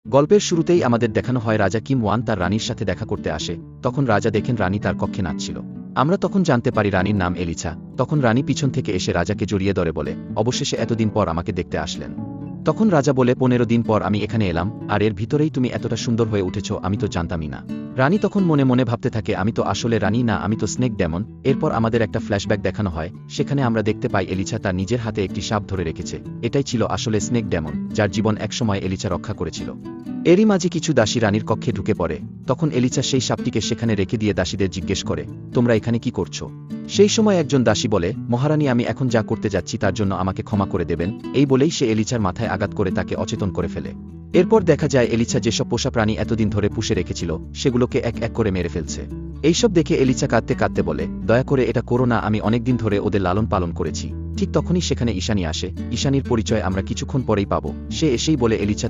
গল্পের শুরুতেই আমাদের দেখানো হয় রাজা কিম ওয়ান তার রানীর সাথে দেখা করতে আসে। তখন রাজা দেখেন রানী তার কক্ষে নাচছিল। আমরা তখন জানতে পারি রানীর নাম এলিছা। তখন রানী পিছন থেকে এসে রাজাকে জড়িয়ে ধরে বলে, অবশেষে এতদিন পর আমাকে দেখতে আসলেন। তখন রাজা বলে, 15 দিন পর আমি এখানে এলাম, আর এর ভিতরেই তুমি এতটা সুন্দর হয়ে উঠেছ, আমি তো জানতামই না। রানী তখন মনে মনে ভাবতে থাকে, আমি তো আসলে রানী না, আমি তো স্নেক ডেমন। এরপর আমাদের একটা ফ্ল্যাশব্যাক দেখানো হয়, সেখানে আমরা দেখতে পাই এলিছা তার নিজের হাতে একটি সাপ ধরে রেখেছে। এটাই ছিল আসলে স্নেক ডেমন, যার জীবন একসময় এলিছা রক্ষা করেছিল। এরই মাঝে কিছু দাসী রানীর কক্ষে ঢুকে পড়ে। তখন এলিছা সেই সাপটিকে সেখানে রেখে দিয়ে দাসীদের জিজ্ঞেস করে, তোমরা এখানে কি করছো? সেই সময় একজন দাসী বলে, মহারানী আমি এখন যা করতে যাচ্ছি তার জন্য আমাকে ক্ষমা করে দেবেন। এই বলেই সে এলিছার মাথায় আঘাত করে তাকে অচেতন করে ফেলে। এরপর দেখা যায় এলিছা যেসব পোষা প্রাণী এতদিন ধরে পুষে রেখেছিল সেগুলোকে এক এক করে মেরে ফেলছে। এইসব দেখে এলিছা কাঁদতে কাঁদতে বলে, দয়া করে এটা করো না, আমি অনেকদিন ধরে ওদের লালন পালন করেছি। ঠিক তখনই সেখানে ঈশানী আসে। ঈশানীর পরিচয় আমরা কিছুক্ষণ পরেই পাবো। সে এসেই বলে, এলিছা